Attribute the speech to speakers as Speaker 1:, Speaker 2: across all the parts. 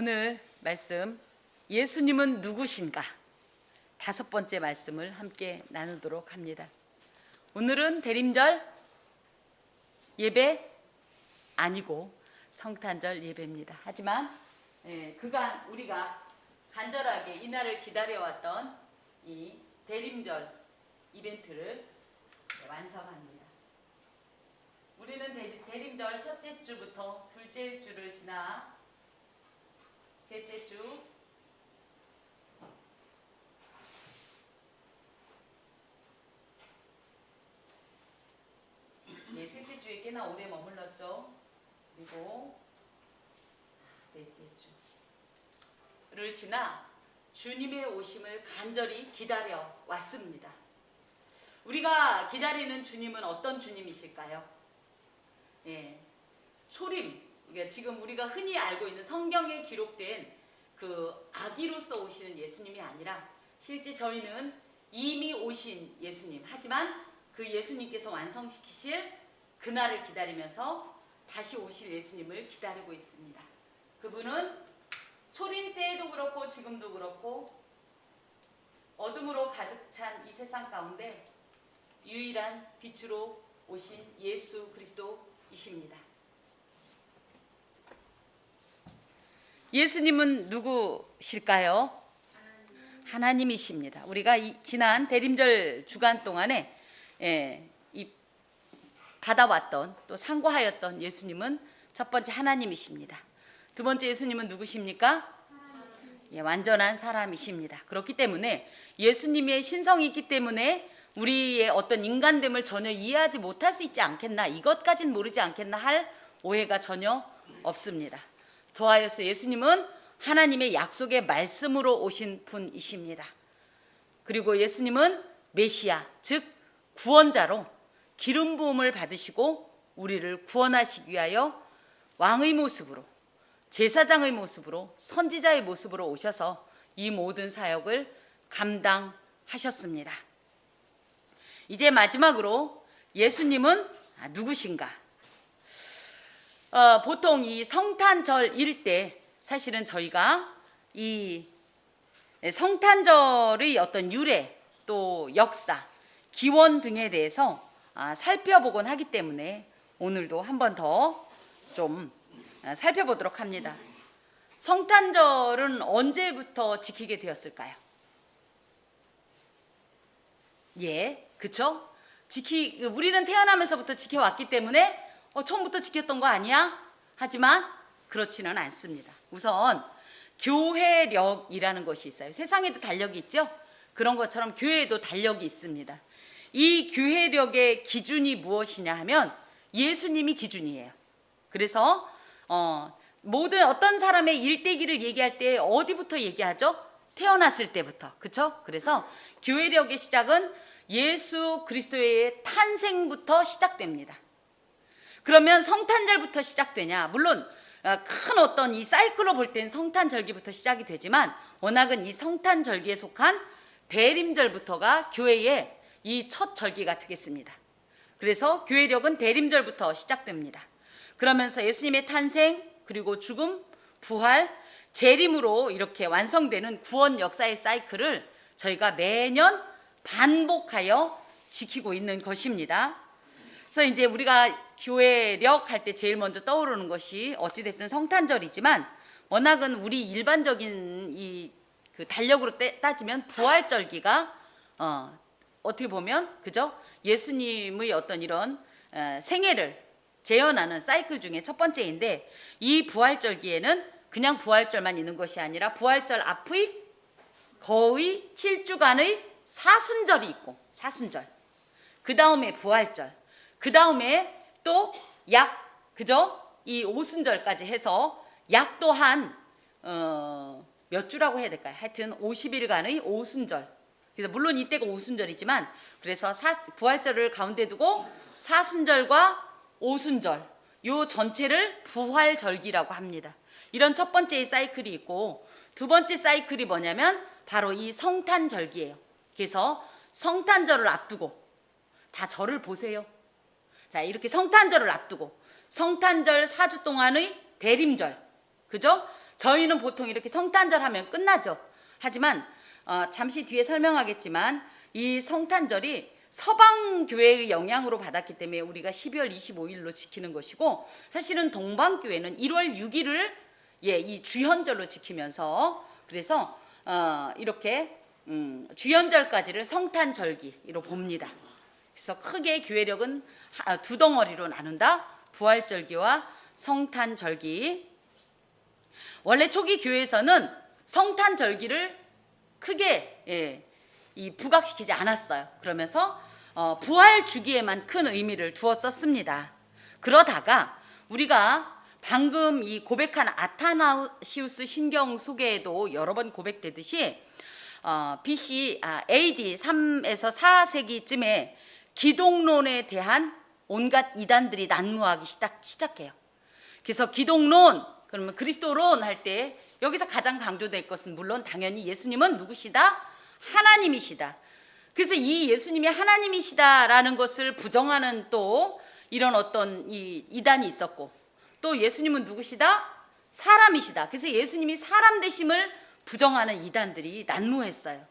Speaker 1: 오늘 말씀 예수님은 누구신가? 5번째 말씀을 함께 나누도록 합니다. 오늘은 대림절 예배 아니고 성탄절 예배입니다. 하지만 그간 우리가 간절하게 이날을 기다려왔던 이 대림절 이벤트를 완성합니다. 우리는 대림절 첫째 주부터 둘째 주를 지나 셋째 주, 셋째 주에 꽤나 오래 머물렀죠. 그리고 넷째 주를 지나 주님의 오심을 간절히 기다려 왔습니다. 우리가 기다리는 주님은 어떤 주님이실까요? 초림, 지금 우리가 흔히 알고 있는 성경에 기록된 그 아기로서 오시는 예수님이 아니라 실제 저희는 이미 오신 예수님, 하지만 그 예수님께서 완성시키실 그날을 기다리면서 다시 오실 예수님을 기다리고 있습니다. 그분은 초림 때에도 그렇고 지금도 그렇고 어둠으로 가득 찬 이 세상 가운데 유일한 빛으로 오신 예수 그리스도이십니다. 예수님은 누구실까요? 하나님이십니다. 우리가 지난 대림절 주간 동안에 받아왔던 또 상고하였던 예수님은 첫 번째 하나님이십니다. 두 번째 예수님은 누구십니까? 완전한 사람이십니다. 그렇기 때문에 예수님의 신성이 있기 때문에 우리의 어떤 인간됨을 전혀 이해하지 못할 수 있지 않겠나, 이것까지는 모르지 않겠나 할 오해가 전혀 없습니다. 더하여서 예수님은 하나님의 약속의 말씀으로 오신 분이십니다. 그리고 예수님은 메시아, 즉 구원자로 기름 부음을 받으시고 우리를 구원하시기 위하여 왕의 모습으로, 제사장의 모습으로, 선지자의 모습으로 오셔서 이 모든 사역을 감당하셨습니다. 이제 마지막으로 예수님은 누구신가? 보통 이 성탄절일 때 사실은 저희가 이 성탄절의 어떤 유래, 또 역사, 기원 등에 대해서 살펴보곤 하기 때문에 오늘도 한 번 더 좀 살펴보도록 합니다. 성탄절은 언제부터 지키게 되었을까요? 그쵸? 우리는 태어나면서부터 지켜왔기 때문에 처음부터 지켰던 거 아니야? 하지만 그렇지는 않습니다. 우선 교회력이라는 것이 있어요. 세상에도 달력이 있죠? 그런 것처럼 교회에도 달력이 있습니다. 이 교회력의 기준이 무엇이냐 하면 예수님이 기준이에요. 그래서 모든 어떤 사람의 일대기를 얘기할 때 어디부터 얘기하죠? 태어났을 때부터. 그렇죠? 그래서 교회력의 시작은 예수 그리스도의 탄생부터 시작됩니다. 그러면 성탄절부터 시작되냐? 물론 큰 어떤 이 사이클로 볼 때는 성탄절기부터 시작이 되지만 워낙은 이 성탄절기에 속한 대림절부터가 교회의 이 첫 절기가 되겠습니다. 그래서 교회력은 대림절부터 시작됩니다. 그러면서 예수님의 탄생, 그리고 죽음, 부활, 재림으로 이렇게 완성되는 구원 역사의 사이클을 저희가 매년 반복하여 지키고 있는 것입니다. 그래서 이제 우리가 교회력 할 때 제일 먼저 떠오르는 것이 어찌됐든 성탄절이지만 워낙은 우리 일반적인 그 달력으로 따지면 부활절기가 어떻게 보면 그죠? 예수님의 어떤 이런 생애를 재현하는 사이클 중에 첫 번째인데 이 부활절기에는 그냥 부활절만 있는 것이 아니라 부활절 앞의 거의 7주간의 사순절이 있고 사순절, 그 다음에 부활절, 그 다음에 또 그죠? 이 오순절까지 해서 약 또한 몇 주라고 해야 될까요? 하여튼 50일간의 오순절. 그래서 물론 이때가 오순절이지만 그래서 부활절을 가운데 두고 사순절과 오순절 요 전체를 부활절기라고 합니다. 이런 첫 번째의 사이클이 있고 두 번째 사이클이 뭐냐면 바로 이 성탄절기예요. 그래서 성탄절을 앞두고 다 저를 보세요. 자, 이렇게 성탄절을 앞두고 성탄절 4주 동안의 대림절, 그죠? 저희는 보통 이렇게 성탄절 하면 끝나죠. 하지만 잠시 뒤에 설명하겠지만 이 성탄절이 서방교회의 영향으로 받았기 때문에 우리가 12월 25일로 지키는 것이고, 사실은 동방교회는 1월 6일을 이 주현절로 지키면서, 그래서 이렇게 주현절까지를 성탄절기로 봅니다. 그래서 크게 교회력은 두 덩어리로 나눈다. 부활절기와 성탄절기. 원래 초기 교회에서는 성탄절기를 크게 이 부각시키지 않았어요. 그러면서 부활 주기에만 큰 의미를 두었었습니다. 그러다가 우리가 방금 이 고백한 아타나시우스 신경 속에도 여러 번 고백되듯이 AD 3에서 4세기쯤에 기독론에 대한 온갖 이단들이 난무하기 시작해요. 그래서 기독론, 그러면 그리스도론 할 때 여기서 가장 강조될 것은 물론 당연히 예수님은 누구시다? 하나님이시다. 그래서 이 예수님이 하나님이시다라는 것을 부정하는 또 이런 어떤 이 이단이 있었고, 또 예수님은 누구시다? 사람이시다. 그래서 예수님이 사람 되심을 부정하는 이단들이 난무했어요.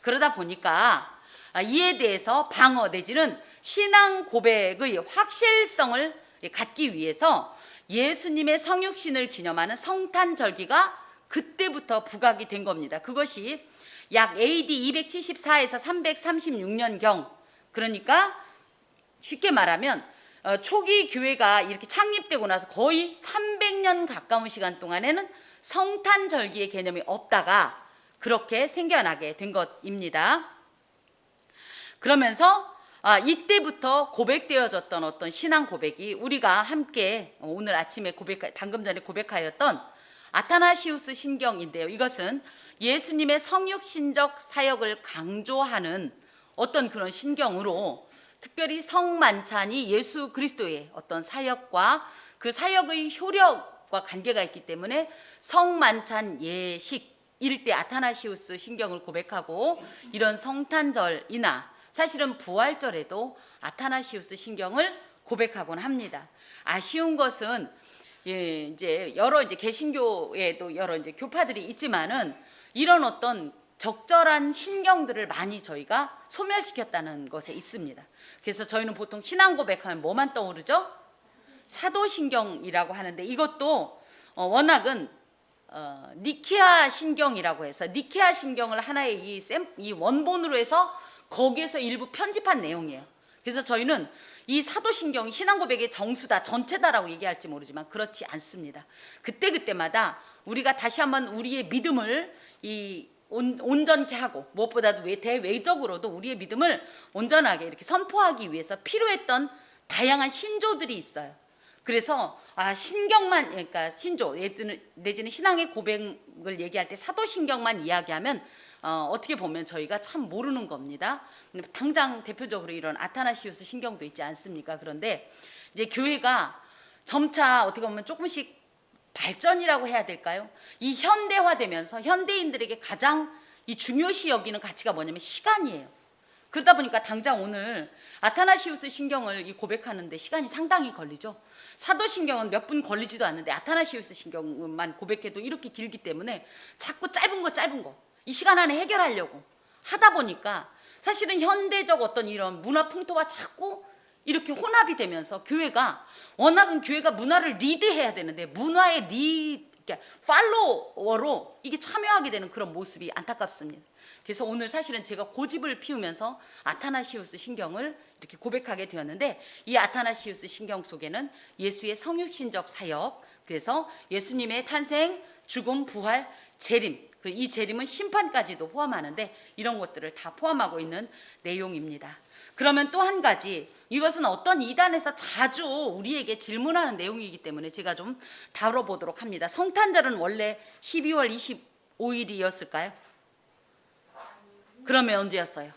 Speaker 1: 그러다 보니까 이에 대해서 방어 내지는 신앙 고백의 확실성을 갖기 위해서 예수님의 성육신을 기념하는 성탄절기가 그때부터 부각이 된 겁니다. 그것이 약 AD 274에서 336년경, 그러니까 쉽게 말하면 초기 교회가 이렇게 창립되고 나서 거의 300년 가까운 시간 동안에는 성탄절기의 개념이 없다가 그렇게 생겨나게 된 것입니다. 그러면서 이때부터 고백되어졌던 어떤 신앙 고백이 우리가 함께 오늘 아침에 방금 전에 고백하였던 아타나시우스 신경인데요. 이것은 예수님의 성육신적 사역을 강조하는 어떤 그런 신경으로, 특별히 성만찬이 예수 그리스도의 어떤 사역과 그 사역의 효력과 관계가 있기 때문에 성만찬 예식일 때 아타나시우스 신경을 고백하고, 이런 성탄절이나 사실은 부활절에도 아타나시우스 신경을 고백하곤 합니다. 아쉬운 것은 이제 여러 개신교에도 여러 교파들이 있지만은 이런 어떤 적절한 신경들을 많이 저희가 소멸시켰다는 것에 있습니다. 그래서 저희는 보통 신앙 고백하면 뭐만 떠오르죠? 사도신경이라고 하는데, 이것도 워낙은 니케아 신경이라고 해서 니케아 신경을 하나의 이 원본으로 해서 거기에서 일부 편집한 내용이에요. 그래서 저희는 이 사도신경이 신앙 고백의 정수다, 전체다라고 얘기할지 모르지만 그렇지 않습니다. 그때마다 우리가 다시 한번 우리의 믿음을 온전케 하고, 무엇보다도 대외적으로도 우리의 믿음을 온전하게 이렇게 선포하기 위해서 필요했던 다양한 신조들이 있어요. 그래서 신경만, 그러니까 신조 내지는 신앙의 고백을 얘기할 때 사도신경만 이야기하면 어떻게 보면 저희가 참 모르는 겁니다. 당장 대표적으로 이런 아타나시우스 신경도 있지 않습니까? 그런데 이제 교회가 점차 어떻게 보면 조금씩 발전이라고 해야 될까요? 이 현대화되면서 현대인들에게 가장 이 중요시 여기는 가치가 뭐냐면 시간이에요. 그러다 보니까 당장 오늘 아타나시우스 신경을 고백하는데 시간이 상당히 걸리죠. 사도신경은 몇 분 걸리지도 않는데 아타나시우스 신경만 고백해도 이렇게 길기 때문에 자꾸 짧은 거 이 시간 안에 해결하려고 하다 보니까 사실은 현대적 어떤 이런 문화 풍토와 자꾸 이렇게 혼합이 되면서 워낙은 교회가 문화를 리드해야 되는데 문화의 팔로워로 이게 참여하게 되는 그런 모습이 안타깝습니다. 그래서 오늘 사실은 제가 고집을 피우면서 아타나시우스 신경을 이렇게 고백하게 되었는데, 이 아타나시우스 신경 속에는 예수의 성육신적 사역, 그래서 예수님의 탄생, 죽음, 부활, 재림, 이 재림은 심판까지도 포함하는데 이런 것들을 다 포함하고 있는 내용입니다. 그러면 또 한 가지, 이것은 어떤 이단에서 자주 우리에게 질문하는 내용이기 때문에 제가 좀 다뤄보도록 합니다. 성탄절은 원래 12월 25일이었을까요? 그러면 언제였어요?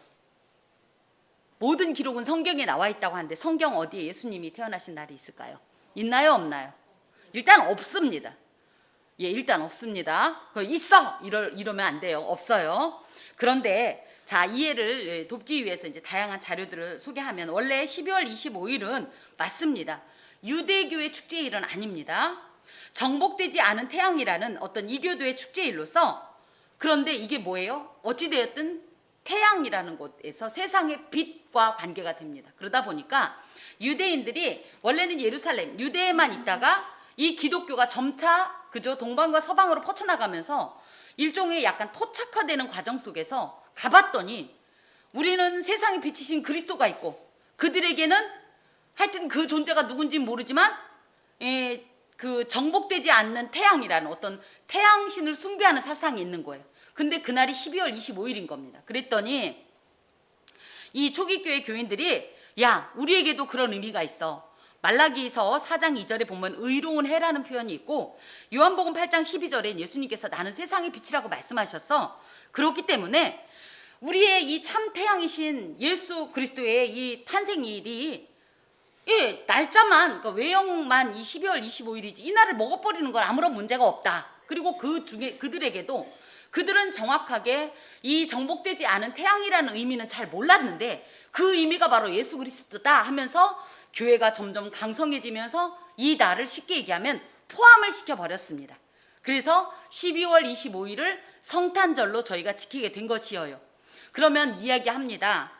Speaker 1: 모든 기록은 성경에 나와 있다고 하는데 성경 어디에 예수님이 태어나신 날이 있을까요? 있나요, 없나요? 일단 없습니다. 일단 없습니다. 있어! 이러면 안 돼요. 없어요. 그런데 자, 이해를 돕기 위해서 이제 다양한 자료들을 소개하면, 원래 12월 25일은 맞습니다. 유대교의 축제일은 아닙니다. 정복되지 않은 태양이라는 어떤 이교도의 축제일로서, 그런데 이게 뭐예요? 어찌되었든 태양이라는 곳에서 세상의 빛과 관계가 됩니다. 그러다 보니까 유대인들이 원래는 예루살렘, 유대에만 있다가 이 기독교가 점차 그저 동방과 서방으로 퍼쳐나가면서 일종의 약간 토착화되는 과정 속에서 가봤더니 우리는 세상에 비치신 그리스도가 있고, 그들에게는 하여튼 그 존재가 누군지 모르지만 그 정복되지 않는 태양이라는 어떤 태양신을 숭배하는 사상이 있는 거예요. 근데 그날이 12월 25일인 겁니다. 그랬더니 이 초기교회 교인들이, 야, 우리에게도 그런 의미가 있어. 말라기서 4장 2절에 보면 의로운 해라는 표현이 있고, 요한복음 8장 12절에 예수님께서 나는 세상의 빛이라고 말씀하셨어. 그렇기 때문에 우리의 이 참 태양이신 예수 그리스도의 이 탄생일이 날짜만, 그러니까 외형만 이 12월 25일이지 이 날을 먹어버리는 건 아무런 문제가 없다. 그리고 그 중에 그들에게도, 그들은 정확하게 이 정복되지 않은 태양이라는 의미는 잘 몰랐는데 그 의미가 바로 예수 그리스도다 하면서 교회가 점점 강성해지면서 이 날을 쉽게 얘기하면 포함을 시켜버렸습니다. 그래서 12월 25일을 성탄절로 저희가 지키게 된 것이에요. 그러면 이야기합니다.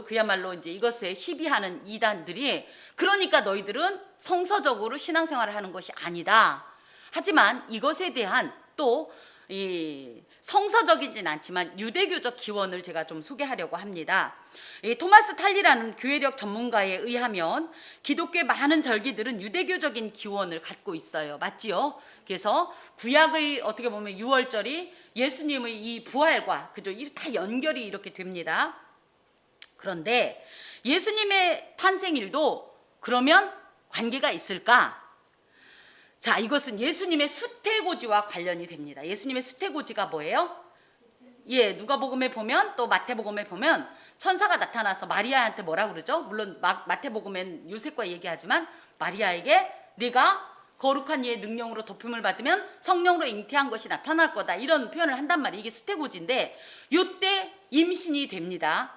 Speaker 1: 그야말로 이제 이것에 시비하는 이단들이, 그러니까 너희들은 성서적으로 신앙생활을 하는 것이 아니다. 하지만 이것에 대한 또 이 성서적이진 않지만 유대교적 기원을 제가 좀 소개하려고 합니다. 이 토마스 탈리라는 교회력 전문가에 의하면 기독교의 많은 절기들은 유대교적인 기원을 갖고 있어요. 맞지요? 그래서 구약의 어떻게 보면 유월절이 예수님의 이 부활과 그죠? 다 연결이 이렇게 됩니다. 그런데 예수님의 탄생일도 그러면 관계가 있을까? 자, 이것은 예수님의 수태고지와 관련이 됩니다. 예수님의 수태고지가 뭐예요? 누가복음에 보면, 또 마태복음에 보면 천사가 나타나서 마리아한테 뭐라 그러죠? 물론 마태복음엔 요셉과 얘기하지만 마리아에게 네가 거룩한 이의 능력으로 덮임을 받으면 성령으로 잉태한 것이 나타날 거다, 이런 표현을 한단 말이에요. 이게 수태고지인데 요때 임신이 됩니다.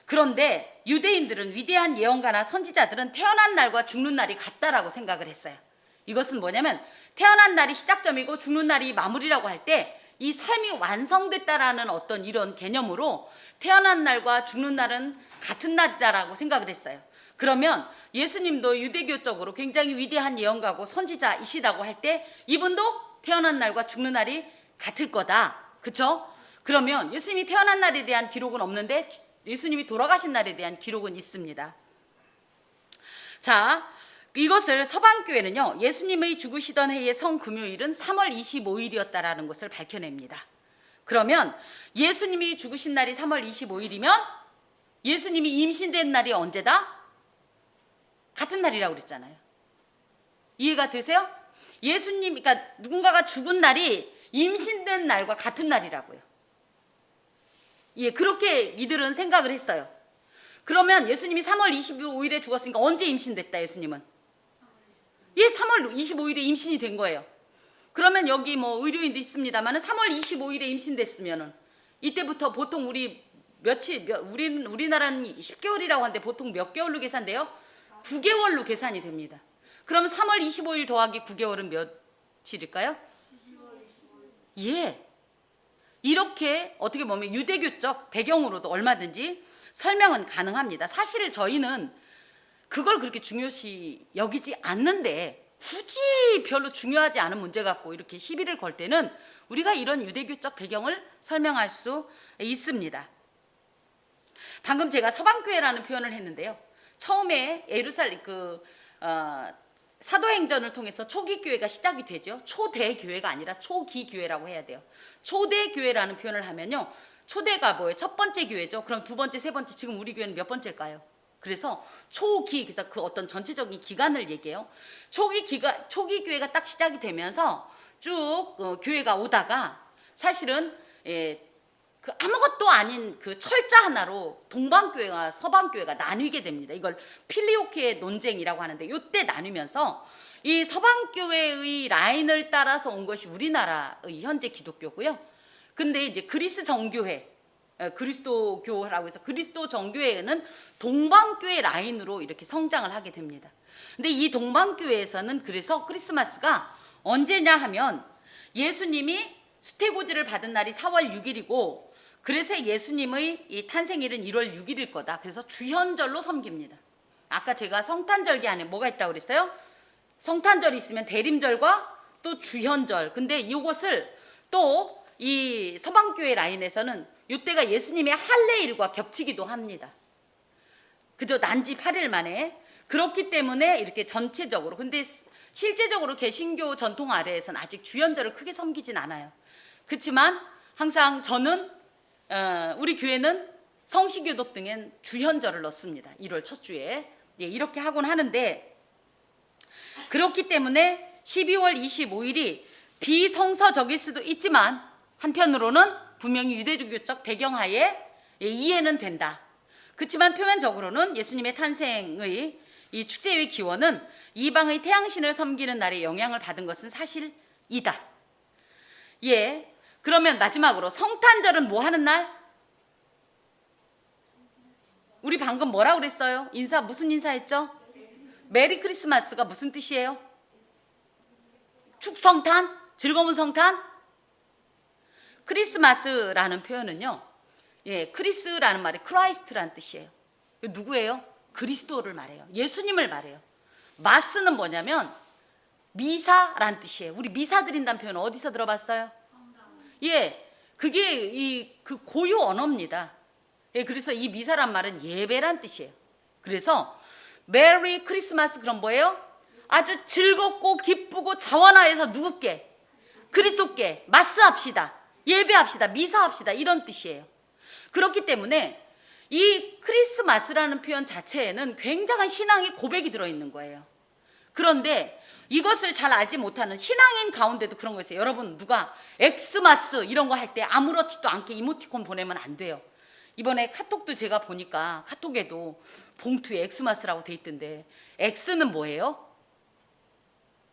Speaker 1: 그런데 유대인들은, 위대한 예언가나 선지자들은 태어난 날과 죽는 날이 같다라고 생각을 했어요. 이것은 뭐냐면 태어난 날이 시작점이고 죽는 날이 마무리라고 할 때 이 삶이 완성됐다라는 어떤 이런 개념으로 태어난 날과 죽는 날은 같은 날이다라고 생각을 했어요. 그러면 예수님도 유대교적으로 굉장히 위대한 예언가고 선지자이시라고 할 때 이분도 태어난 날과 죽는 날이 같을 거다. 그렇죠? 그러면 예수님이 태어난 날에 대한 기록은 없는데 예수님이 돌아가신 날에 대한 기록은 있습니다. 자, 이것을 서방교회는요, 예수님의 죽으시던 해의 성금요일은 3월 25일이었다라는 것을 밝혀냅니다. 그러면 예수님이 죽으신 날이 3월 25일이면 예수님이 임신된 날이 언제다? 같은 날이라고 그랬잖아요. 이해가 되세요? 예수님, 그러니까 누군가가 죽은 날이 임신된 날과 같은 날이라고요. 그렇게 이들은 생각을 했어요. 그러면 예수님이 3월 25일에 죽었으니까 언제 임신됐다, 예수님은? 3월 25일에 임신이 된 거예요. 그러면 여기 뭐 의료인도 있습니다만 3월 25일에 임신됐으면은 이때부터 보통 우리나라는 10개월이라고 하는데 보통 몇 개월로 계산돼요? 9개월로 계산이 됩니다. 그럼 3월 25일 더하기 9개월은 며칠일까요? 이렇게 어떻게 보면 유대교적 배경으로도 얼마든지 설명은 가능합니다. 사실 저희는 그걸 그렇게 중요시 여기지 않는데 굳이 별로 중요하지 않은 문제 갖고 이렇게 시비를 걸 때는 우리가 이런 유대교적 배경을 설명할 수 있습니다. 방금 제가 서방교회라는 표현을 했는데요. 처음에 예루살렘 사도행전을 통해서 초기교회가 시작이 되죠. 초대교회가 아니라 초기교회라고 해야 돼요. 초대교회라는 표현을 하면요, 초대가 뭐예요? 첫 번째 교회죠. 그럼 두 번째, 세 번째, 지금 우리 교회는 몇 번째일까요? 그래서 초기, 그래서 그 어떤 전체적인 기간을 얘기해요. 초기 교회가 딱 시작이 되면서 쭉 교회가 오다가 사실은 그 아무것도 아닌 그 철자 하나로 동방교회와 서방교회가 나뉘게 됩니다. 이걸 필리오케의 논쟁이라고 하는데 이때 나누면서 이 서방교회의 라인을 따라서 온 것이 우리나라의 현재 기독교고요. 근데 이제 그리스 정교회, 그리스도교라고 해서 그리스도 정교회는 동방교회 라인으로 이렇게 성장을 하게 됩니다. 근데 이 동방교회에서는 그래서 크리스마스가 언제냐 하면 예수님이 수태고지를 받은 날이 4월 6일이고 그래서 예수님의 이 탄생일은 1월 6일일 거다. 그래서 주현절로 섬깁니다. 아까 제가 성탄절기 안에 뭐가 있다고 그랬어요? 성탄절이 있으면 대림절과 또 주현절. 근데 이것을 또 이 서방교회 라인에서는 이때가 예수님의 할례일과 겹치기도 합니다. 그저 난지 8일 만에. 그렇기 때문에 이렇게 전체적으로, 근데 실제적으로 개신교 전통 아래에서는 아직 주현절을 크게 섬기진 않아요. 그렇지만 항상 저는 우리 교회는 성시교독 등엔 주현절을 넣습니다. 1월 첫 주에. 예, 이렇게 하곤 하는데, 그렇기 때문에 12월 25일이 비성서적일 수도 있지만 한편으로는 분명히 유대교적 배경하에 이해는 된다. 그렇지만 표면적으로는 예수님의 탄생의 이 축제의 기원은 이방의 태양신을 섬기는 날에 영향을 받은 것은 사실이다. 예. 그러면 마지막으로 성탄절은 뭐 하는 날? 우리 방금 뭐라고 그랬어요? 인사 무슨 인사했죠? 메리 크리스마스가 무슨 뜻이에요? 축성탄? 즐거운 성탄? 크리스마스라는 표현은요, 예, 크리스라는 말이 크라이스트라는 뜻이에요. 누구예요? 그리스도를 말해요. 예수님을 말해요. 마스는 뭐냐면 미사라는 뜻이에요. 우리 미사 드린다는 표현 어디서 들어봤어요? 예, 그게 그 고유 언어입니다. 예, 그래서 이 미사란 말은 예배란 뜻이에요. 그래서 메리 크리스마스, 그럼 뭐예요? 아주 즐겁고 기쁘고 자원하여서 누구께? 그리스도께 마스합시다. 예배합시다. 미사합시다. 이런 뜻이에요. 그렇기 때문에 이 크리스마스라는 표현 자체에는 굉장한 신앙의 고백이 들어있는 거예요. 그런데 이것을 잘 알지 못하는 신앙인 가운데도 그런 거 있어요. 여러분, 누가 엑스마스 이런 거 할 때 아무렇지도 않게 이모티콘 보내면 안 돼요. 이번에 카톡도 제가 보니까 카톡에도 봉투에 엑스마스라고 돼 있던데, 엑스는 뭐예요?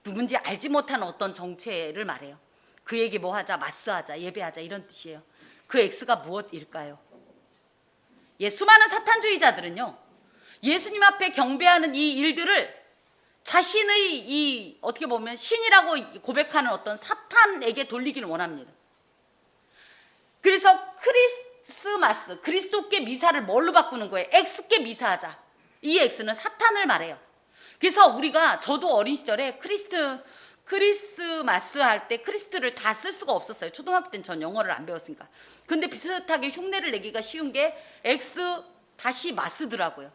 Speaker 1: 누군지 알지 못하는 어떤 정체를 말해요. 그에게 뭐 하자, 마스하자, 예배하자 이런 뜻이에요. 그 X가 무엇일까요? 예, 수많은 사탄주의자들은요, 예수님 앞에 경배하는 이 일들을 자신의 이 어떻게 보면 신이라고 고백하는 어떤 사탄에게 돌리기를 원합니다. 그래서 크리스마스, 그리스도께 미사를 뭘로 바꾸는 거예요? X께 미사하자. 이 X는 사탄을 말해요. 그래서 우리가, 저도 어린 시절에 크리스마스 할 때 크리스트를 다 쓸 수가 없었어요. 초등학교 때는 전 영어를 안 배웠으니까. 근데 비슷하게 흉내를 내기가 쉬운 게 X 다시 마스더라고요.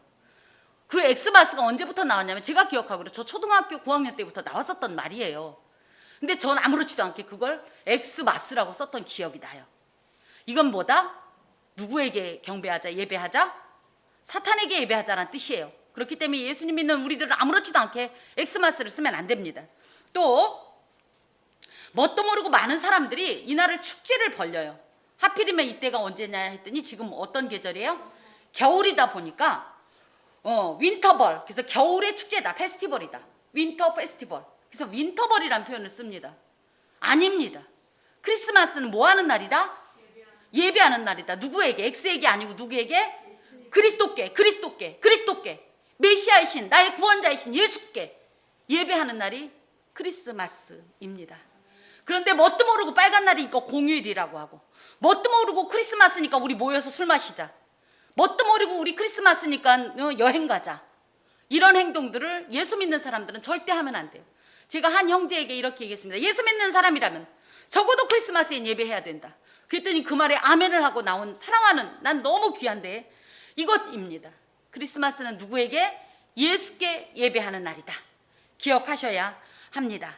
Speaker 1: 그 엑스마스가 언제부터 나왔냐면, 제가 기억하기로 저 초등학교 9학년 때부터 나왔었던 말이에요. 근데 전 아무렇지도 않게 그걸 엑스마스라고 썼던 기억이 나요. 이건 뭐다? 누구에게 경배하자, 예배하자? 사탄에게 예배하자라는 뜻이에요. 그렇기 때문에 예수님 믿는 우리들은 아무렇지도 않게 엑스마스를 쓰면 안 됩니다. 또 뭣도 모르고 많은 사람들이 이날을 축제를 벌려요. 하필이면 이때가 언제냐 했더니 지금 어떤 계절이에요? 겨울이다 보니까 윈터벌, 그래서 겨울의 축제다, 페스티벌이다, 윈터 페스티벌. 그래서 윈터벌이라는 표현을 씁니다. 아닙니다. 크리스마스는 뭐 하는 날이다? 예배하는 날이다. 누구에게? X에게 아니고 누구에게? 그리스도께, 그리스도께, 그리스도께, 메시아이신, 나의 구원자이신 예수께 예배하는 날이 크리스마스입니다. 그런데 뭣도 모르고 빨간 날이니까 공휴일이라고 하고, 뭣도 모르고 크리스마스니까 우리 모여서 술 마시자, 뭣도 모르고 우리 크리스마스니까 여행 가자, 이런 행동들을 예수 믿는 사람들은 절대 하면 안 돼요. 제가 한 형제에게 이렇게 얘기했습니다. 예수 믿는 사람이라면 적어도 크리스마스에 예배해야 된다. 그랬더니 그 말에 아멘을 하고 나온 사랑하는, 난 너무 귀한데 이것입니다. 크리스마스는 누구에게? 예수께 예배하는 날이다. 기억하셔야 합니다.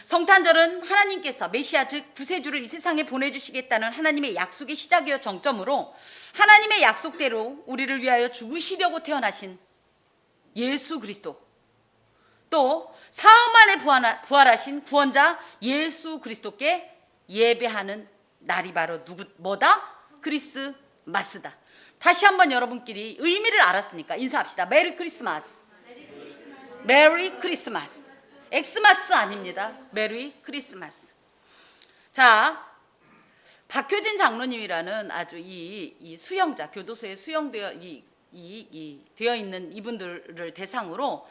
Speaker 1: 성탄절은 하나님께서 메시아, 즉 구세주를 이 세상에 보내주시겠다는 하나님의 약속의 시작이요 정점으로 하나님의 약속대로 우리를 위하여 죽으시려고 태어나신 예수 그리스도, 또 사흘 만에 부활하신 구원자 예수 그리스도께 예배하는 날이 바로 뭐다? 크리스마스다. 다시 한번 여러분끼리 의미를 알았으니까 인사합시다. 메리 크리스마스. 메리 크리스마스. 엑스마스 아닙니다. 메리 크리스마스. 자, 박효진 장로님이라는 아주 이 수영자, 교도소에 수용되어 되어 있는 이분들을 대상으로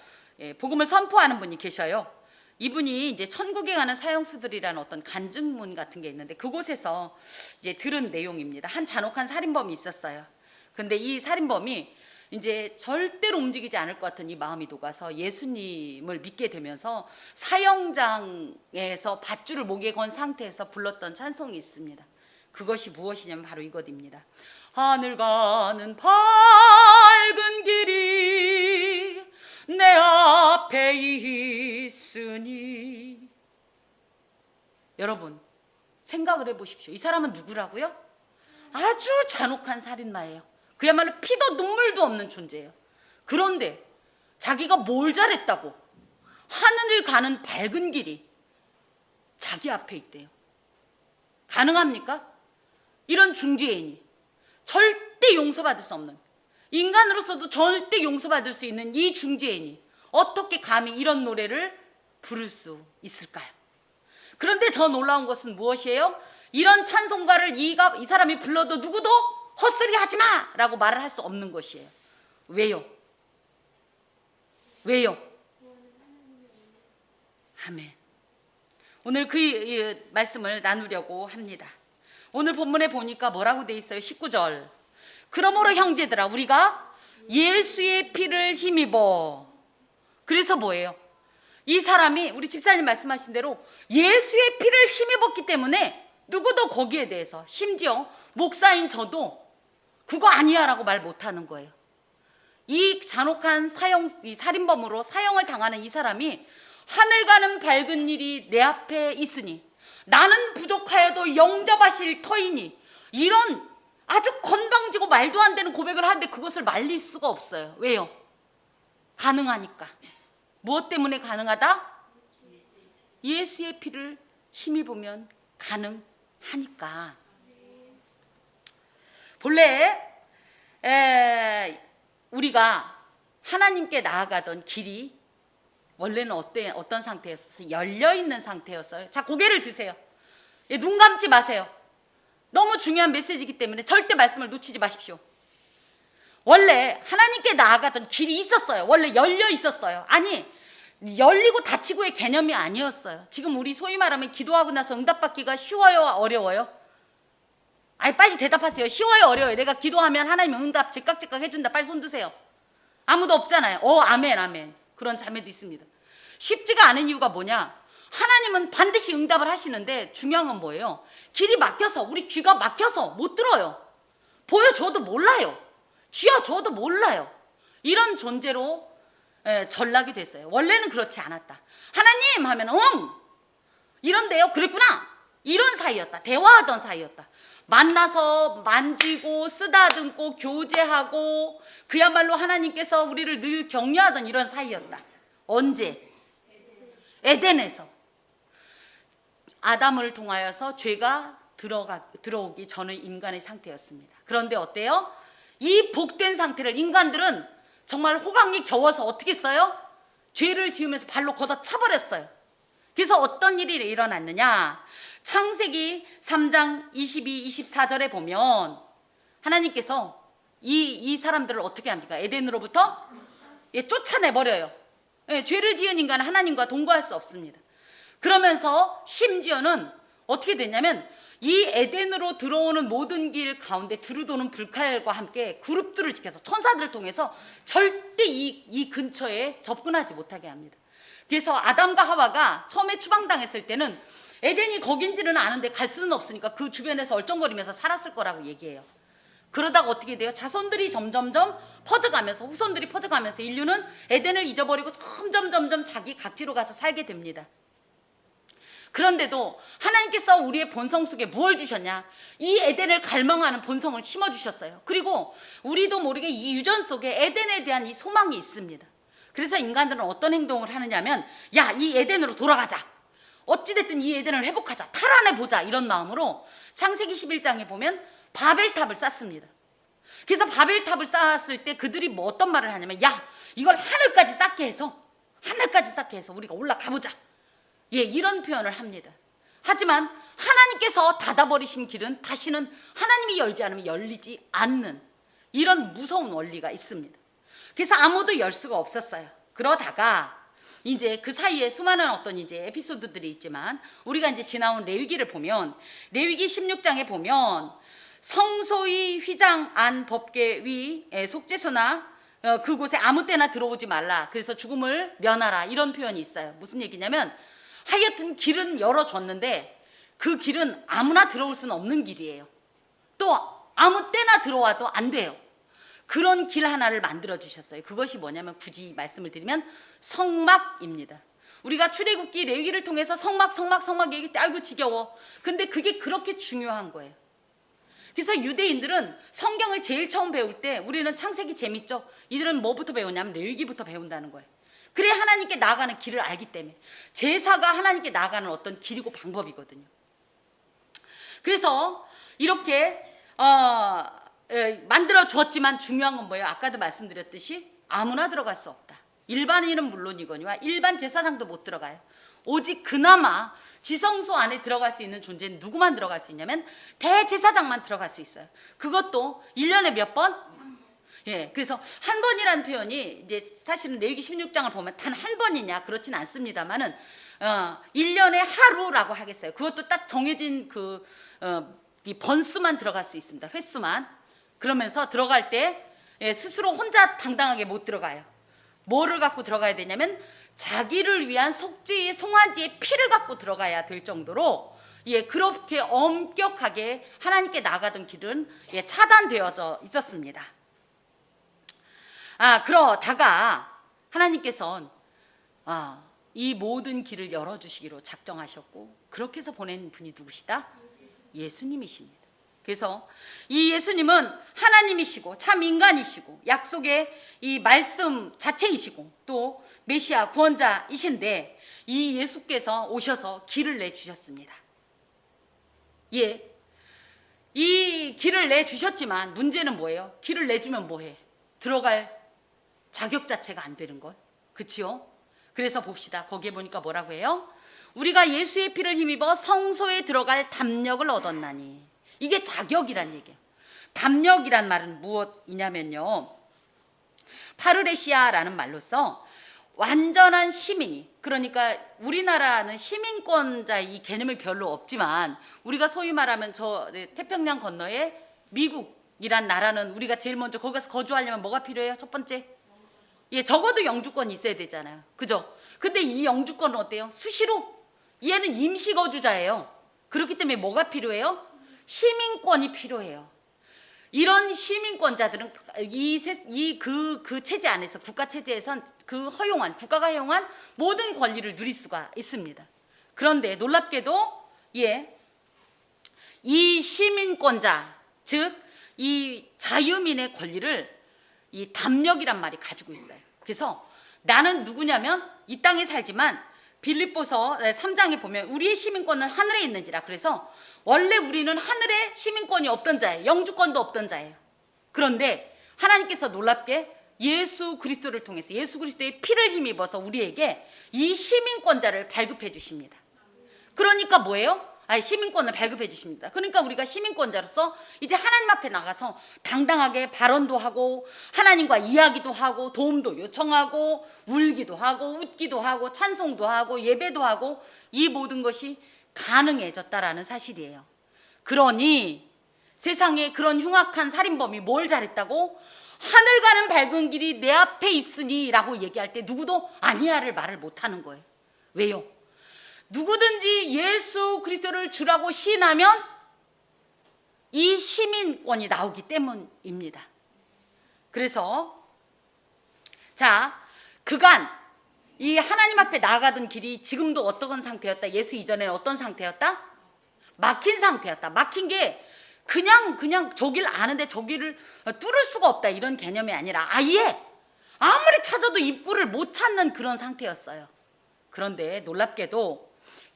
Speaker 1: 복음을 선포하는 분이 계셔요. 이분이 이제 천국에 가는 사형수들이라는 어떤 간증문 같은 게 있는데 그곳에서 이제 들은 내용입니다. 한 잔혹한 살인범이 있었어요. 근데 이 살인범이 이제 절대로 움직이지 않을 것 같은 이 마음이 녹아서 예수님을 믿게 되면서 사형장에서 밧줄을 목에 건 상태에서 불렀던 찬송이 있습니다. 그것이 무엇이냐면 바로 이것입니다. 하늘 가는 밝은 길이 내 앞에 있으니. 여러분 생각을 해보십시오. 이 사람은 누구라고요? 아주 잔혹한 살인마예요. 그야말로 피도 눈물도 없는 존재예요. 그런데 자기가 뭘 잘했다고 하늘을 가는 밝은 길이 자기 앞에 있대요. 가능합니까? 이런 중죄인이 절대 용서받을 수 없는, 인간으로서도 절대 용서받을 수 있는 이 중죄인이 어떻게 감히 이런 노래를 부를 수 있을까요? 그런데 더 놀라운 것은 무엇이에요? 이런 찬송가를 이 사람이 불러도 누구도 헛소리 하지마 라고 말을 할 수 없는 것이에요. 왜요? 왜요? 아멘. 오늘 그 말씀을 나누려고 합니다. 오늘 본문에 보니까 뭐라고 돼 있어요? 19절. 그러므로 형제들아 우리가 예수의 피를 힘입어. 그래서 뭐예요? 이 사람이 우리 집사님 말씀하신 대로 예수의 피를 힘입었기 때문에 누구도 거기에 대해서, 심지어 목사인 저도 그거 아니야 라고 말 못하는 거예요. 이 잔혹한 이 살인범으로 사형을 당하는 이 사람이 하늘 가는 밝은 일이 내 앞에 있으니 나는 부족하여도 영접하실 터이니, 이런 아주 건방지고 말도 안 되는 고백을 하는데 그것을 말릴 수가 없어요. 왜요? 가능하니까. 무엇 때문에 가능하다? 예수의 피를 힘입으면 가능하니까. 본래 우리가 하나님께 나아가던 길이 원래는 어떤 상태였어요? 열려있는 상태였어요. 자, 고개를 드세요. 눈 감지 마세요. 너무 중요한 메시지이기 때문에 절대 말씀을 놓치지 마십시오. 원래 하나님께 나아가던 길이 있었어요. 원래 열려 있었어요. 아니, 열리고 닫히고의 개념이 아니었어요. 지금 우리 소위 말하면 기도하고 나서 응답받기가 쉬워요, 어려워요? 아니, 빨리 대답하세요. 쉬워요, 어려워요? 내가 기도하면 하나님 응답 즉각 해준다. 빨리 손 드세요. 아무도 없잖아요. 아멘, 아멘. 그런 자매도 있습니다. 쉽지가 않은 이유가 뭐냐? 하나님은 반드시 응답을 하시는데 중요한 건 뭐예요? 길이 막혀서, 우리 귀가 막혀서 못 들어요. 보여줘도 몰라요. 쥐어줘도 몰라요. 이런 존재로 전락이 됐어요. 원래는 그렇지 않았다. 하나님 하면 이런데요, 그랬구나, 이런 사이였다. 대화하던 사이였다. 만나서 만지고 쓰다듬고 교제하고 그야말로 하나님께서 우리를 늘 격려하던 이런 사이였다. 언제? 에덴에서 아담을 통하여서 죄가 들어오기 전의 인간의 상태였습니다. 그런데 어때요? 이 복된 상태를 인간들은 정말 호강이 겨워서 어떻게 했어요? 죄를 지으면서 발로 걷어차버렸어요. 그래서 어떤 일이 일어났느냐? 창세기 3장 22, 24절에 보면 하나님께서 이 사람들을 어떻게 합니까? 에덴으로부터 쫓아내버려요. 죄를 지은 인간은 하나님과 동거할 수 없습니다. 그러면서 심지어는 어떻게 됐냐면 이 에덴으로 들어오는 모든 길 가운데 두루도는 불칼과 함께 그룹들을 지켜서 천사들을 통해서 절대 이 근처에 접근하지 못하게 합니다. 그래서 아담과 하와가 처음에 추방당했을 때는 에덴이 거긴지는 아는데 갈 수는 없으니까 그 주변에서 얼쩡거리면서 살았을 거라고 얘기해요. 그러다가 어떻게 돼요? 자손들이 점점점 퍼져가면서, 후손들이 퍼져가면서 인류는 에덴을 잊어버리고 점점 자기 각지로 가서 살게 됩니다. 그런데도 하나님께서 우리의 본성 속에 무엇을 주셨냐? 이 에덴을 갈망하는 본성을 심어주셨어요. 그리고 우리도 모르게 이 유전 속에 에덴에 대한 이 소망이 있습니다. 그래서 인간들은 어떤 행동을 하느냐면, 야, 이 에덴으로 돌아가자, 어찌됐든 이 에덴을 회복하자, 탈환해보자, 이런 마음으로 창세기 11장에 보면 바벨탑을 쌓습니다. 그래서 바벨탑을 쌓았을 때 그들이 어떤 말을 하냐면, 야, 이걸 하늘까지 쌓게 해서 우리가 올라가보자, 이런 표현을 합니다. 하지만 하나님께서 닫아버리신 길은 다시는 하나님이 열지 않으면 열리지 않는 이런 무서운 원리가 있습니다. 그래서 아무도 열 수가 없었어요. 그러다가 이제 그 사이에 수많은 어떤 이제 에피소드들이 있지만 우리가 이제 지나온 레위기를 보면 레위기 16장에 보면 성소의 휘장 안 법궤 위 속죄소나 그곳에 아무 때나 들어오지 말라. 그래서 죽음을 면하라. 이런 표현이 있어요. 무슨 얘기냐면 하여튼 길은 열어줬는데 그 길은 아무나 들어올 수는 없는 길이에요. 또 아무 때나 들어와도 안 돼요. 그런 길 하나를 만들어 주셨어요. 그것이 뭐냐면 굳이 말씀을 드리면 성막입니다. 우리가 출애굽기 레위기를 통해서 성막 얘기할 때 아이고 지겨워. 근데 그게 그렇게 중요한 거예요. 그래서 유대인들은 성경을 제일 처음 배울 때 우리는 창세기 재밌죠? 이들은 뭐부터 배우냐면 레위기부터 배운다는 거예요. 그래 하나님께 나아가는 길을 알기 때문에 제사가 하나님께 나아가는 어떤 길이고 방법이거든요. 그래서 이렇게 만들어 주었지만 중요한 건 뭐예요? 아까도 말씀드렸듯이 아무나 들어갈 수 없다. 일반인은 물론이거니와 일반 제사장도 못 들어가요. 오직 그나마 지성소 안에 들어갈 수 있는 존재는 누구만 들어갈 수 있냐면 대제사장만 들어갈 수 있어요. 그것도 1년에 몇 번? 예, 그래서 한 번이라는 표현이 이제 사실은 레위기 16장을 보면 단 한 번이냐 그렇진 않습니다만은 1년에 하루라고 하겠어요. 그것도 딱 정해진 이 번수만 들어갈 수 있습니다. 횟수만. 그러면서 들어갈 때 스스로 혼자 당당하게 못 들어가요. 뭐를 갖고 들어가야 되냐면 자기를 위한 속죄의 송아지의 피를 갖고 들어가야 될 정도로 그렇게 엄격하게 하나님께 나가던 길은 차단되어져 있었습니다. 그러다가 하나님께서는 이 모든 길을 열어주시기로 작정하셨고 그렇게 해서 보낸 분이 누구시다? 예수님이십니다. 그래서 이 예수님은 하나님이시고 참 인간이시고 약속의 이 말씀 자체이시고 또 메시아 구원자이신데 이 예수께서 오셔서 길을 내주셨습니다. 이 길을 내주셨지만 문제는 뭐예요? 길을 내주면 뭐해? 들어갈 자격 자체가 안 되는 걸. 그치요? 그래서 봅시다. 거기에 보니까 뭐라고 해요? 우리가 예수의 피를 힘입어 성소에 들어갈 담력을 얻었나니. 이게 자격이란 얘기예요. 담력이란 말은 무엇이냐면요, 파르레시아라는 말로써 완전한 시민이, 그러니까 우리나라는 시민권자의 이 개념이 별로 없지만 우리가 소위 말하면 저 태평양 건너에 미국이란 나라는 우리가 제일 먼저 거기 가서 거주하려면 뭐가 필요해요? 첫 번째, 적어도 영주권이 있어야 되잖아요. 그죠? 근데 이 영주권은 어때요? 수시로 얘는 임시 거주자예요. 그렇기 때문에 뭐가 필요해요? 시민권이 필요해요. 이런 시민권자들은 그 체제 안에서 국가 체제에선 국가가 허용한 모든 권리를 누릴 수가 있습니다. 그런데 놀랍게도 이 시민권자, 즉 이 자유민의 권리를 이 담력이란 말이 가지고 있어요. 그래서 나는 누구냐면 이 땅에 살지만 빌립보서 3장에 보면 우리의 시민권은 하늘에 있는지라. 그래서 원래 우리는 하늘에 시민권이 없던 자예요. 영주권도 없던 자예요. 그런데 하나님께서 놀랍게 예수 그리스도를 통해서 예수 그리스도의 피를 힘입어서 우리에게 이 시민권자를 발급해 주십니다. 그러니까 뭐예요? 시민권을 발급해 주십니다. 그러니까 우리가 시민권자로서 이제 하나님 앞에 나가서 당당하게 발언도 하고 하나님과 이야기도 하고 도움도 요청하고 울기도 하고 웃기도 하고 찬송도 하고 예배도 하고 이 모든 것이 가능해졌다라는 사실이에요. 그러니 세상에 그런 흉악한 살인범이 뭘 잘했다고? 하늘 가는 밝은 길이 내 앞에 있으니 라고 얘기할 때 누구도 아니야를 말을 못하는 거예요. 왜요? 누구든지 예수 그리스도를 주라고 시인하면 이 시민권이 나오기 때문입니다. 그래서 그간 이 하나님 앞에 나아가던 길이 지금도 어떤 상태였다? 예수 이전에는 어떤 상태였다? 막힌 상태였다. 막힌 게 그냥 저 길 아는데 저 길을 뚫을 수가 없다 이런 개념이 아니라 아예 아무리 찾아도 입구를 못 찾는 그런 상태였어요. 그런데 놀랍게도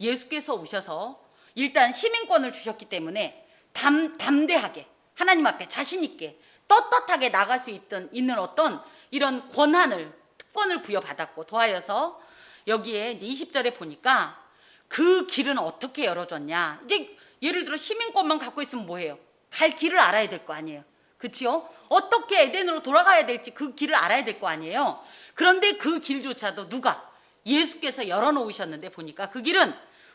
Speaker 1: 예수께서 오셔서 일단 시민권을 주셨기 때문에 담대하게 하나님 앞에 자신 있게 떳떳하게 나갈 수 있는 어떤 이런 특권을 부여받았고 더하여서 여기에 이제 20절에 보니까 그 길은 어떻게 열어줬냐. 이제 예를 들어 시민권만 갖고 있으면 뭐해요? 갈 길을 알아야 될 거 아니에요. 그치요? 어떻게 에덴으로 돌아가야 될지 그 길을 알아야 될 거 아니에요. 그런데 그 길조차도 누가? 예수께서 열어놓으셨는데 보니까 그 길은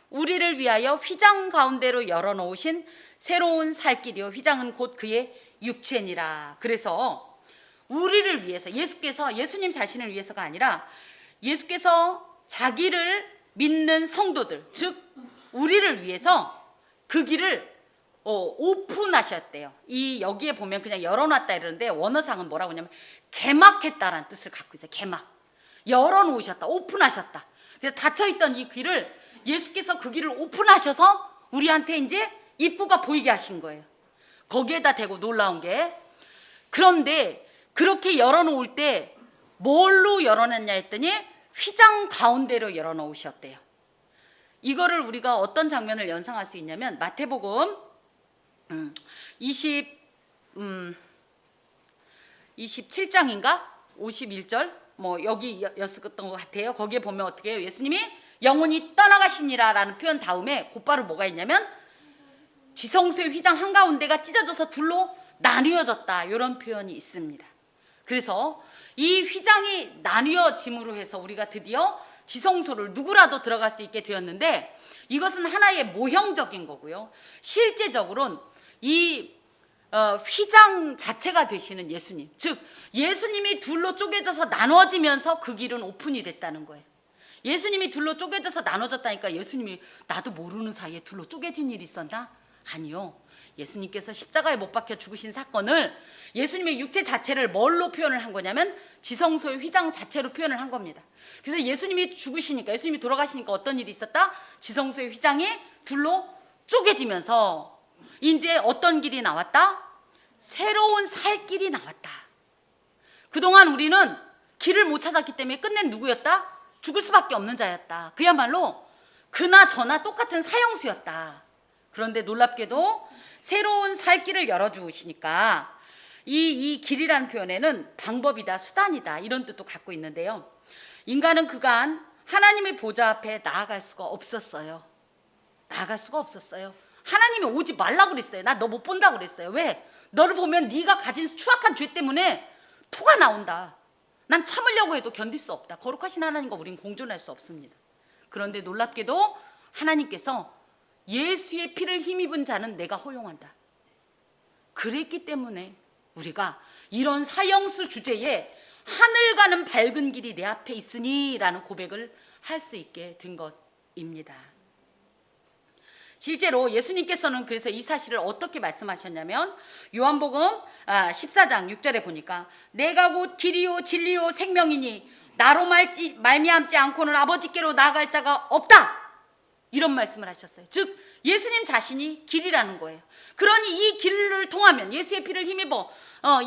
Speaker 1: 우리를 위하여 휘장 가운데로 열어놓으신 새로운 살 길이요 휘장은 곧 그의 육체니라. 그래서 우리를 위해서 예수님 자신을 위해서가 아니라 예수께서 자기를 믿는 성도들, 즉 우리를 위해서 그 길을 오픈하셨대요. 여기에 보면 그냥 열어놨다 이러는데 원어상은 뭐라고 하냐면 개막했다라는 뜻을 갖고 있어요. 개막. 열어놓으셨다. 오픈하셨다. 그래서 닫혀있던 이 길을 예수께서 그 길을 오픈하셔서 우리한테 이제 입구가 보이게 하신 거예요. 거기에다 대고 놀라운 게, 그런데 그렇게 열어놓을 때 뭘로 열어놨냐 했더니 휘장 가운데로 열어놓으셨대요. 이거를 우리가 어떤 장면을 연상할 수 있냐면 마태복음 27장인가 51절 뭐 여기였었던 것 같아요. 거기에 보면 어떻게 해요? 예수님이 영혼이 떠나가시니라 라는 표현 다음에 곧바로 뭐가 있냐면 지성소의 휘장 한가운데가 찢어져서 둘로 나뉘어졌다, 이런 표현이 있습니다. 그래서 이 휘장이 나뉘어짐으로 해서 우리가 드디어 지성소를 누구라도 들어갈 수 있게 되었는데, 이것은 하나의 모형적인 거고요. 실제적으로는 이 휘장 자체가 되시는 예수님, 즉 예수님이 둘로 쪼개져서 나눠지면서 그 길은 오픈이 됐다는 거예요. 예수님이 둘로 쪼개져서 나눠졌다니까 예수님이 나도 모르는 사이에 둘로 쪼개진 일이 있었나? 아니요. 예수님께서 십자가에 못 박혀 죽으신 사건을 예수님의 육체 자체를 뭘로 표현을 한 거냐면 지성소의 휘장 자체로 표현을 한 겁니다. 그래서 예수님이 죽으시니까, 예수님이 돌아가시니까 어떤 일이 있었다? 지성소의 휘장이 둘로 쪼개지면서 이제 어떤 길이 나왔다? 새로운 살 길이 나왔다. 그동안 우리는 길을 못 찾았기 때문에 끝낸 누구였다? 죽을 수밖에 없는 자였다. 그야말로 그나 저나 똑같은 사형수였다. 그런데 놀랍게도 새로운 살 길을 열어주시니까 이 길이라는 표현에는 방법이다, 수단이다, 이런 뜻도 갖고 있는데요. 인간은 그간 하나님의 보좌 앞에 나아갈 수가 없었어요. 나아갈 수가 없었어요. 하나님이 오지 말라고 그랬어요. 나 너 못 본다고 그랬어요. 왜? 너를 보면 네가 가진 추악한 죄 때문에 토가 나온다. 난 참으려고 해도 견딜 수 없다. 거룩하신 하나님과 우린 공존할 수 없습니다. 그런데 놀랍게도 하나님께서 예수의 피를 힘입은 자는 내가 허용한다. 그랬기 때문에 우리가 이런 사형수 주제에 하늘 가는 밝은 길이 내 앞에 있으니 라는 고백을 할 수 있게 된 것입니다. 실제로 예수님께서는 그래서 이 사실을 어떻게 말씀하셨냐면 요한복음 14장 6절에 보니까 내가 곧 길이요 진리요 생명이니 나로 말미암지 않고는 아버지께로 나아갈 자가 없다, 이런 말씀을 하셨어요. 즉 예수님 자신이 길이라는 거예요. 그러니 이 길을 통하면 예수의 피를 힘입어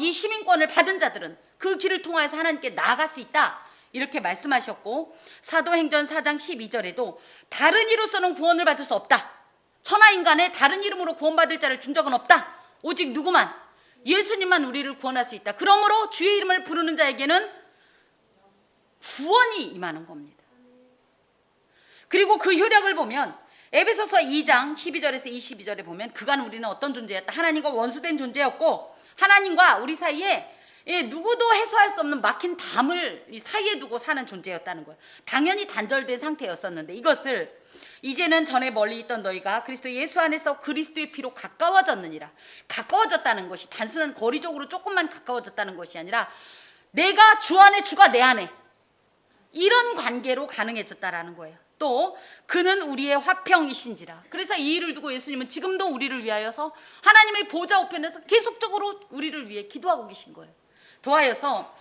Speaker 1: 이 시민권을 받은 자들은 그 길을 통하여서 하나님께 나아갈 수 있다, 이렇게 말씀하셨고, 사도행전 4장 12절에도 다른 이로서는 구원을 받을 수 없다. 천하인간의 다른 이름으로 구원받을 자를 준 적은 없다. 오직 누구만, 예수님만 우리를 구원할 수 있다. 그러므로 주의 이름을 부르는 자에게는 구원이 임하는 겁니다. 그리고 그 효력을 보면 에베소서 2장 12절에서 22절에 보면 그간 우리는 어떤 존재였다? 하나님과 원수된 존재였고 하나님과 우리 사이에 누구도 해소할 수 없는 막힌 담을 이 사이에 두고 사는 존재였다는 거예요. 당연히 단절된 상태였었는데 이것을 이제는 전에 멀리 있던 너희가 그리스도 예수 안에서 그리스도의 피로 가까워졌느니라. 가까워졌다는 것이 단순한 거리적으로 조금만 가까워졌다는 것이 아니라 내가 주 안에, 주가 내 안에, 이런 관계로 가능해졌다라는 거예요. 또 그는 우리의 화평이신지라. 그래서 이 일을 두고 예수님은 지금도 우리를 위하여서 하나님의 보좌 우편에서 계속적으로 우리를 위해 기도하고 계신 거예요. 더하여서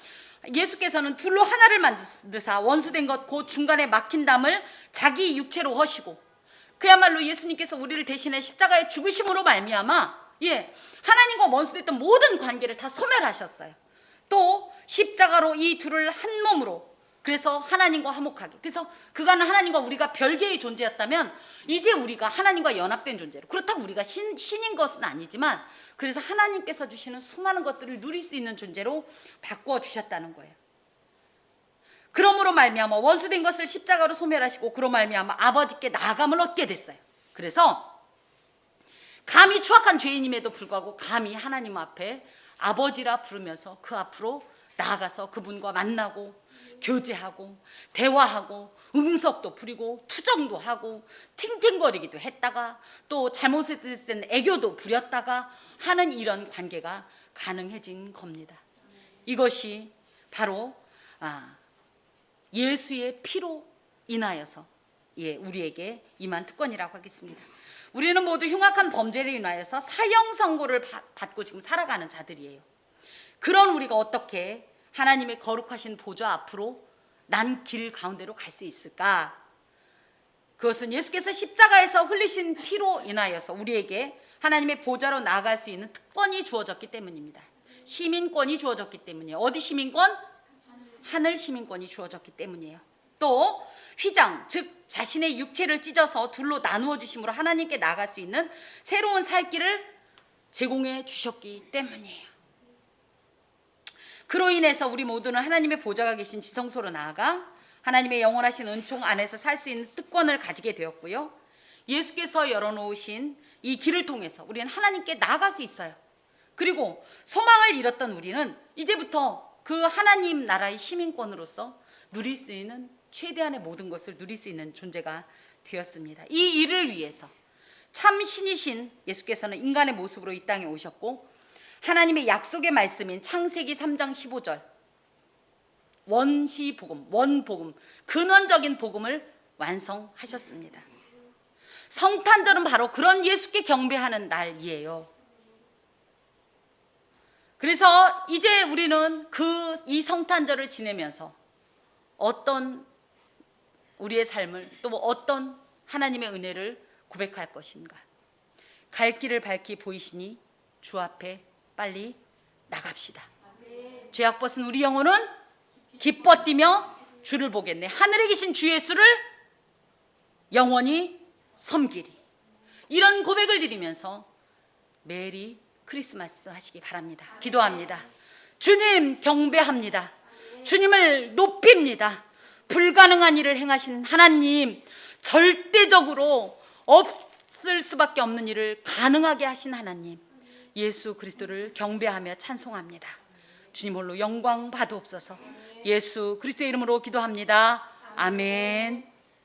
Speaker 1: 예수께서는 둘로 하나를 만드사 원수된 것 곧 중간에 막힌 담을 자기 육체로 허시고, 그야말로 예수님께서 우리를 대신해 십자가에 죽으심으로 말미암아 하나님과 원수됐던 모든 관계를 다 소멸하셨어요. 또 십자가로 이 둘을 한 몸으로, 그래서 하나님과 화목하게, 그래서 그간은 하나님과 우리가 별개의 존재였다면 이제 우리가 하나님과 연합된 존재로, 그렇다고 우리가 신인 것은 아니지만 그래서 하나님께서 주시는 수많은 것들을 누릴 수 있는 존재로 바꾸어 주셨다는 거예요. 그러므로 말미암아 원수된 것을 십자가로 소멸하시고 그로 말미암아 아버지께 나아감을 얻게 됐어요. 그래서 감히 추악한 죄인임에도 불구하고 감히 하나님 앞에 아버지라 부르면서 그 앞으로 나아가서 그분과 만나고 교제하고 대화하고 응석도 부리고 투정도 하고 팅팅거리기도 했다가 또 잘못했을 때는 애교도 부렸다가 하는 이런 관계가 가능해진 겁니다. 이것이 바로 예수의 피로 인하여서 우리에게 임한 특권이라고 하겠습니다. 우리는 모두 흉악한 범죄를 인하여서 사형 선고를 받고 지금 살아가는 자들이에요. 그런 우리가 어떻게 하나님의 거룩하신 보좌 앞으로 난 길 가운데로 갈 수 있을까? 그것은 예수께서 십자가에서 흘리신 피로 인하여서 우리에게 하나님의 보좌로 나아갈 수 있는 특권이 주어졌기 때문입니다. 시민권이 주어졌기 때문이에요. 어디 시민권? 하늘 시민권이 주어졌기 때문이에요. 또 휘장, 즉 자신의 육체를 찢어서 둘로 나누어 주심으로 하나님께 나아갈 수 있는 새로운 살 길을 제공해 주셨기 때문이에요. 그로 인해서 우리 모두는 하나님의 보좌가 계신 지성소로 나아가 하나님의 영원하신 은총 안에서 살 수 있는 특권을 가지게 되었고요. 예수께서 열어놓으신 이 길을 통해서 우리는 하나님께 나아갈 수 있어요. 그리고 소망을 잃었던 우리는 이제부터 그 하나님 나라의 시민권으로서 누릴 수 있는 최대한의 모든 것을 누릴 수 있는 존재가 되었습니다. 이 일을 위해서 참 신이신 예수께서는 인간의 모습으로 이 땅에 오셨고 하나님의 약속의 말씀인 창세기 3장 15절 원시복음, 원복음, 근원적인 복음을 완성하셨습니다. 성탄절은 바로 그런 예수께 경배하는 날이에요. 그래서 이제 우리는 이 성탄절을 지내면서 어떤 우리의 삶을 또 어떤 하나님의 은혜를 고백할 것인가? 갈 길을 밝히 보이시니 주 앞에 빨리 나갑시다. 죄악 벗은 우리 영혼은 기뻐 뛰며 주를 보겠네. 하늘에 계신 주 예수를 영원히 섬기리. 이런 고백을 드리면서 메리 크리스마스 하시기 바랍니다. 기도합니다. 주님 경배합니다. 주님을 높입니다. 불가능한 일을 행하신 하나님, 절대적으로 없을 수밖에 없는 일을 가능하게 하신 하나님, 예수 그리스도를 경배하며 찬송합니다. 주님 홀로 영광 받으옵소서. 예수 그리스도의 이름으로 기도합니다. 아멘.